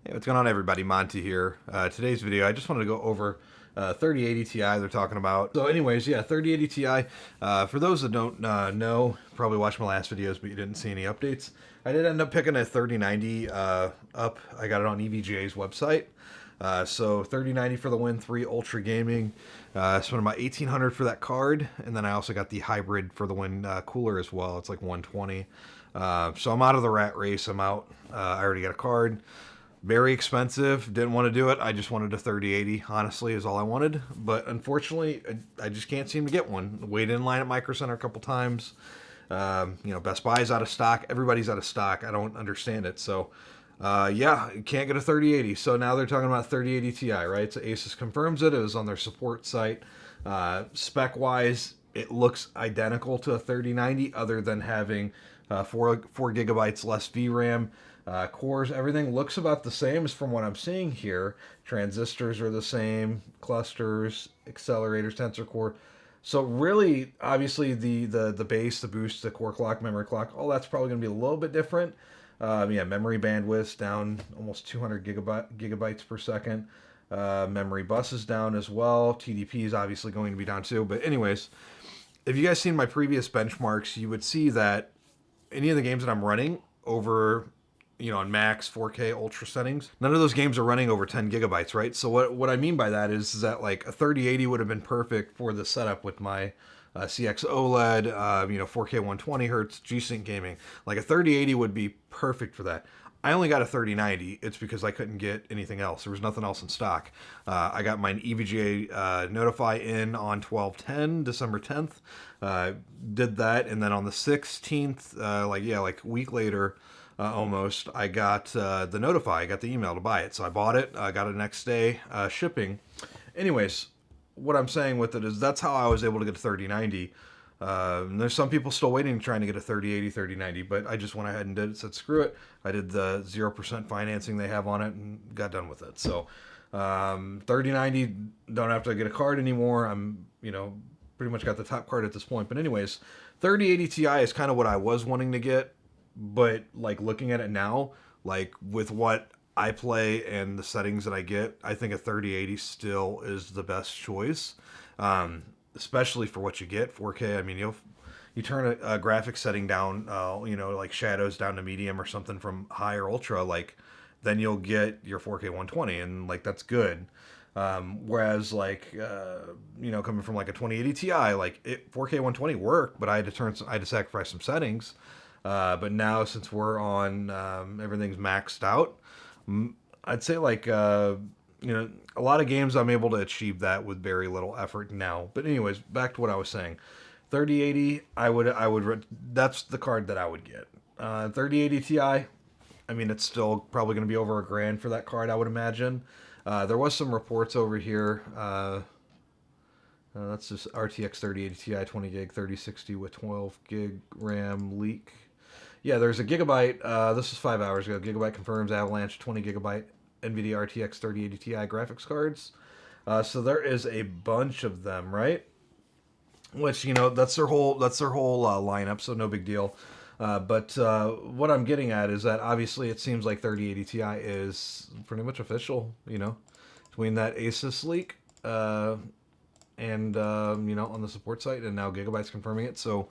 Hey, what's going on, everybody? Monty here. Today's video, I just wanted to go over 3080 Ti they're talking about. So anyways, yeah, 3080 Ti. For those that don't know, probably watched my last videos, but you didn't see any updates. I did end up picking a 3090 up. I got it on EVGA's website. So 3090 for the win, 3 Ultra Gaming. Spent about 1800 for that card, and then I also got the hybrid for the win cooler as well. It's like 120. So I'm out of the rat race. I'm out. I already got a card. Very expensive. Didn't want to do it. I just wanted a 3080, honestly, is all I wanted. But unfortunately, I just can't seem to get one. Waited in line at Micro Center a couple times. Best Buy's out of stock. Everybody's out of stock. I don't understand it. So, yeah, you can't get a 3080. So now they're talking about 3080 Ti, right? So Asus confirms it. It was on their support site. Spec-wise, it looks identical to a 3090 other than having 4 gigabytes less VRAM. Cores, everything looks about the same as from what I'm seeing here. Transistors are the same, clusters, accelerators, tensor core. So really, obviously, the base, the boost, the core clock, memory clock, all that's probably going to be a little bit different. Yeah, memory bandwidth down almost 200 gigabytes per second. Memory bus is down as well. TDP is obviously going to be down too. But anyways, if you guys seen my previous benchmarks, you would see that any of the games that I'm running over, on max 4K ultra settings, none of those games are running over 10 gigabytes, right? So what I mean by that is that like a 3080 would have been perfect for the setup with my CX OLED, 4K 120 hertz G-Sync gaming. Like a 3080 would be perfect for that. I only got a 3090. It's because I couldn't get anything else. There was nothing else in stock. I got my EVGA Notify in on 12/10, December 10th. Did that, and then on the 16th, like a week later, almost, I got the Notify. I got the email to buy it. So I bought it. I got it next day shipping. Anyways, what I'm saying with it is that's how I was able to get a 3090. And there's some people still waiting, trying to get a 3080, 3090, but I just went ahead and did it. Said screw it. I did the 0% financing they have on it and got done with it. So 3090, don't have to get a card anymore. I'm pretty much got the top card at this point. But anyways, 3080 Ti is kind of what I was wanting to get. But like looking at it now, like with what I play and the settings that I get, I think a 3080 still is the best choice, especially for what you get. 4K. I mean, you turn a graphics setting down, like shadows down to medium or something from high or ultra, like then you'll get your 4K 120, and like that's good. Whereas coming from like a 2080 Ti, 4K 120 worked, but I had to sacrifice some settings. But now since we're on, everything's maxed out, I'd say a lot of games I'm able to achieve that with very little effort now. But anyways, back to what I was saying. 3080, that's the card that I would get. 3080 Ti, I mean, it's still probably going to be over $1,000 for that card, I would imagine. There was some reports over here. That's just RTX 3080 Ti 20 gig 3060 with 12 gig RAM leak. Yeah, there's a gigabyte. This is 5 hours ago. Gigabyte confirms Avalanche 20 gigabyte NVIDIA RTX 3080 Ti graphics cards. So there is a bunch of them, right? Which that's their whole lineup. So no big deal. But what I'm getting at is that obviously it seems like 3080 Ti is pretty much official. Between that Asus leak and on the support site, and now Gigabyte's confirming it. So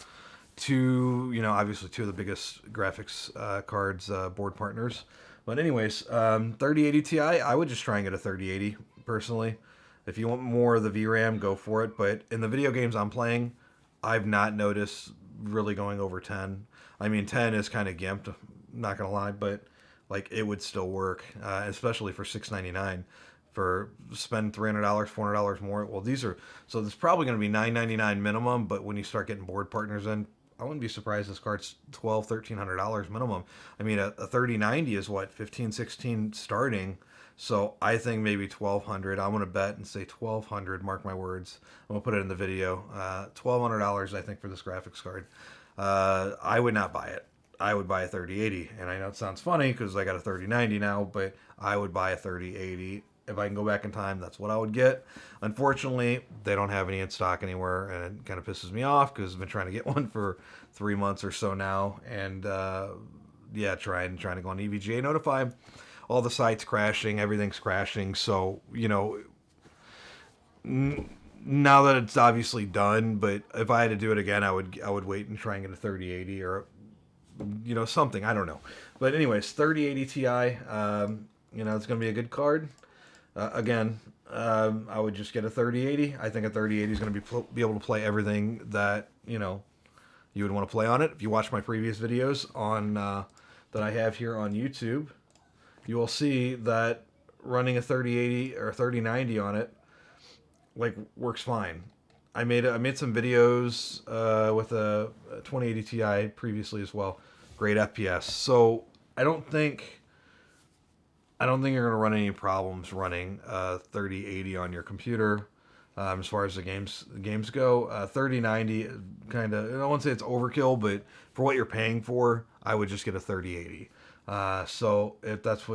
obviously two of the biggest graphics cards board partners. But anyways, 3080 Ti, I would just try and get a 3080 personally. If you want more of the VRAM, go for it. But in the video games I'm playing, I've not noticed really going over 10. I mean, 10 is kind of gimped, not gonna lie, but like it would still work, especially for $699. For spend $300, $400 more. Well, so there's probably going to be $999 minimum, but when you start getting board partners in, I wouldn't be surprised this card's $1,200, $1,300 minimum. I mean, a 3090 is what, 15, 16 starting. So I think maybe 1,200. I'm going to bet and say 1,200. Mark my words. I'm going to put it in the video. $1,200, I think, for this graphics card. I would not buy it. I would buy a 3080. And I know it sounds funny because I got a 3090 now, but I would buy a 3080. If I can go back in time, that's what I would get. Unfortunately, they don't have any in stock anywhere, and it kind of pisses me off because I've been trying to get one for 3 months or so now, and trying to go on EVGA Notify. all the sites crashing, everything's crashing. So, you know, now that it's obviously done, but if I had to do it again, I would wait and try and get a 3080 or, you know, something. I don't know. But anyways, 3080 Ti. You know, it's going to be a good card. Again, I would just get a 3080. I think a 3080 is going to be able to play everything that, you know, you would want to play on it. If you watch my previous videos on that I have here on YouTube, you will see that running a 3080 or a 3090 on it like works fine. I made some videos with a 2080 Ti previously as well. Great FPS. So I don't think you're going to run any problems running 3080 on your computer. As far as the games go, 3090 kind of, I won't say it's overkill, but for what you're paying for, I would just get a 3080. So if that's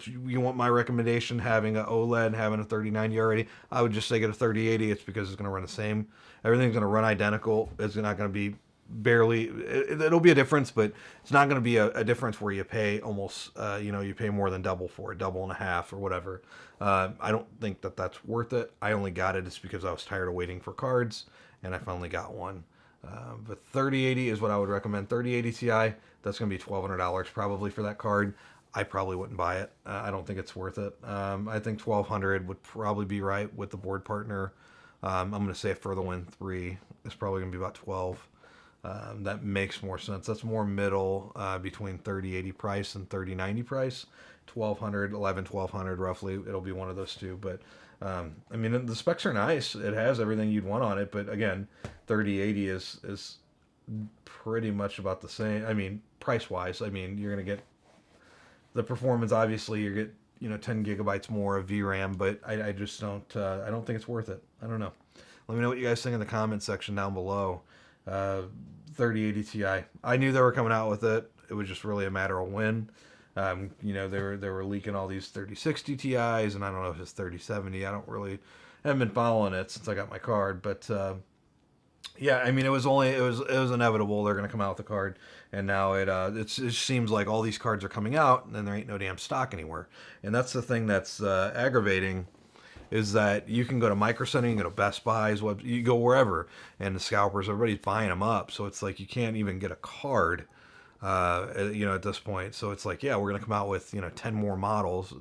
you want my recommendation, having an OLED and having a 3090 already, I would just say get a 3080. It's because it's going to run the same. Everything's going to run identical. It's not going to be it'll be a difference, but it's not going to be a difference where you pay almost, you know, you pay more than double for it, double and a half or whatever. I don't think that that's worth it. I only got it just because I was tired of waiting for cards, and I finally got one. But 3080 is what I would recommend. 3080 Ti, that's going to be $1,200 probably for that card. I probably wouldn't buy it. I don't think it's worth it. I think $1,200 would probably be right with the board partner. I'm going to say for the Win 3, it's probably going to be about 12. That makes more sense. That's more middle between 3080 price and 3090 price. 1200 roughly. It'll be one of those two. But I mean, the specs are nice. It has everything you'd want on it. But again, 3080 is pretty much about the same. I mean, price wise. I mean, you're gonna get the performance. Obviously, you get 10 gigabytes more of VRAM. But I just don't. I don't think it's worth it. I don't know. Let me know what you guys think in the comment section down below. 3080 Ti. I knew they were coming out with it. It was just really a matter of when. You know, they were leaking all these 3060 Ti's, and I don't know if it's 3070. I haven't been following it since I got my card, but yeah, I mean, it was inevitable they're going to come out with a card, and now it seems like all these cards are coming out, and then there ain't no damn stock anywhere, and that's the thing that's aggravating. Is that you can go to Micro Center, you can go to Best Buy's, you go wherever, and the scalpers, everybody's buying them up. So it's like you can't even get a card, at this point. So it's like, yeah, we're going to come out with, 10 more models.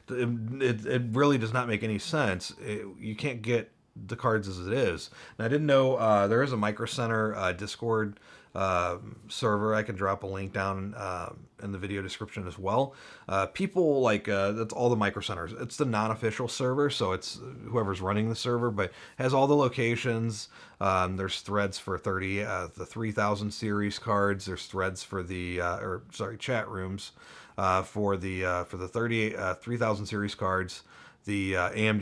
It really does not make any sense. You can't get the cards as it is. And I didn't know there is a Micro Center Discord server. I can drop a link down in the video description as well. People that's all the Micro Centers. It's the non-official server, so it's whoever's running the server, but has all the locations. There's threads for the 3000 series cards. There's threads for chat rooms for the 3000 series cards. The AMD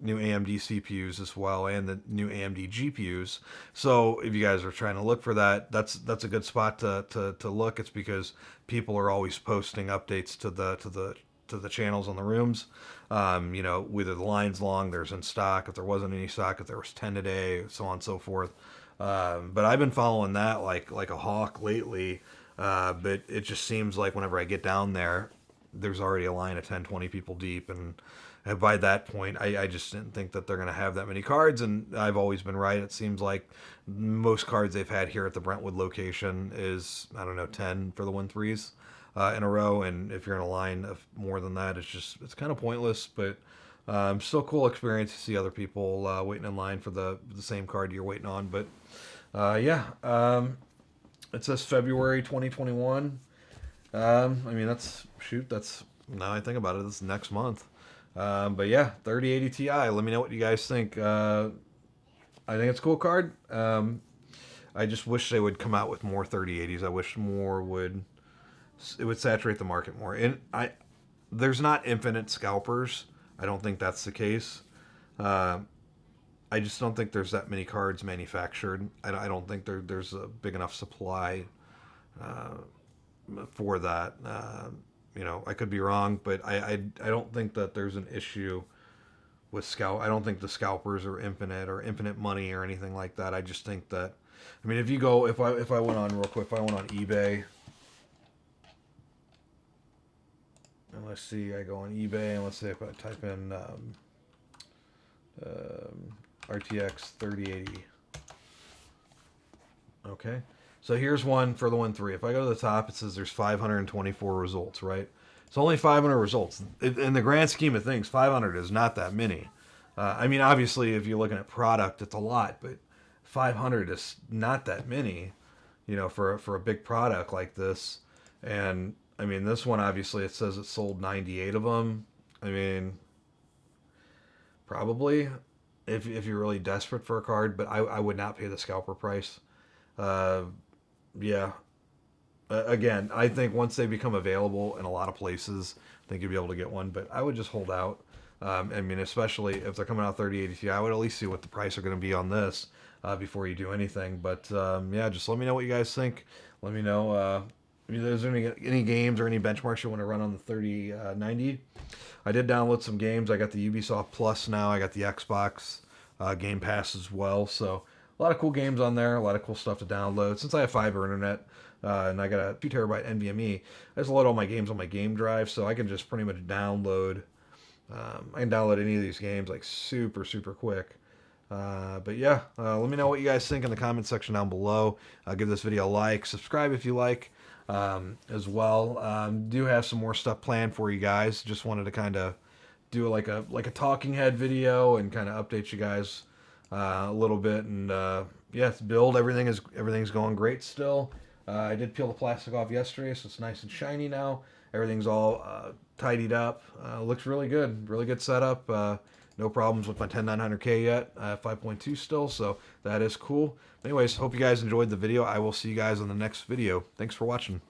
new AMD CPUs as well, and the new AMD GPUs. So if you guys are trying to look for that, that's a good spot to look. It's because people are always posting updates to the channels on the rooms. Whether the line's long, there's in stock. If there wasn't any stock, if there was 10 today, so on and so forth. But I've been following that like a hawk lately. But it just seems like whenever I get down there, there's already a line of 10, 20 people deep, and by that point, I just didn't think that they're going to have that many cards, and I've always been right. It seems like most cards they've had here at the Brentwood location is, 10 for the Win 3s in a row, and if you're in a line of more than that, it's kind of pointless, but still cool experience to see other people waiting in line for the same card you're waiting on, but it says February 2021. That's now I think about it, this is next month. But yeah, 3080 Ti. Let me know what you guys think. I think it's a cool card. I just wish they would come out with more 3080s. I wish more would saturate the market more. And there's not infinite scalpers. I don't think that's the case. I just don't think there's that many cards manufactured. I don't think there's a big enough supply for that. I could be wrong, but I don't think that there's an issue with scalp. I don't think the scalpers are infinite money or anything like that. I just think that, if I went on real quick, if I went on eBay, let's see, I go on eBay and let's say if I type in RTX 3080. Okay, so here's one for the 1.3. If I go to the top, it says there's 524 results, right? It's only 500 results. In the grand scheme of things, 500 is not that many. I mean, obviously, if you're looking at product, it's a lot, but 500 is not that many, you know, for a big product like this. And I mean, this one, obviously, it says it sold 98 of them. I mean, probably if you're really desperate for a card, but I would not pay the scalper price. Yeah. Again, I think once they become available in a lot of places, I think you'll be able to get one, but I would just hold out. I mean, especially if they're coming out 3080 Ti, I would at least see what the price are going to be on this before you do anything. But yeah, just let me know what you guys think. Let me know if there's any games or any benchmarks you want to run on the 3090. I did download some games. I got the Ubisoft Plus now. I got the Xbox Game Pass as well. So a lot of cool games on there. A lot of cool stuff to download. Since I have fiber internet and I got a 2 terabyte NVMe, I just load all my games on my game drive, so I can just pretty much download. I can download any of these games like super quick. But yeah, let me know what you guys think in the comment section down below. Give this video a like, subscribe if you like as well. Do have some more stuff planned for you guys. Just wanted to kind of do like a talking head video and kind of update you guys a little bit. And yeah, it's build. Everything's going great still. I did peel the plastic off yesterday, so it's nice and shiny now. Everything's all tidied up. Looks really good. Really good setup. No problems with my 10900K yet. 5.2 still, so that is cool. But anyways, hope you guys enjoyed the video. I will see you guys on the next video. Thanks for watching.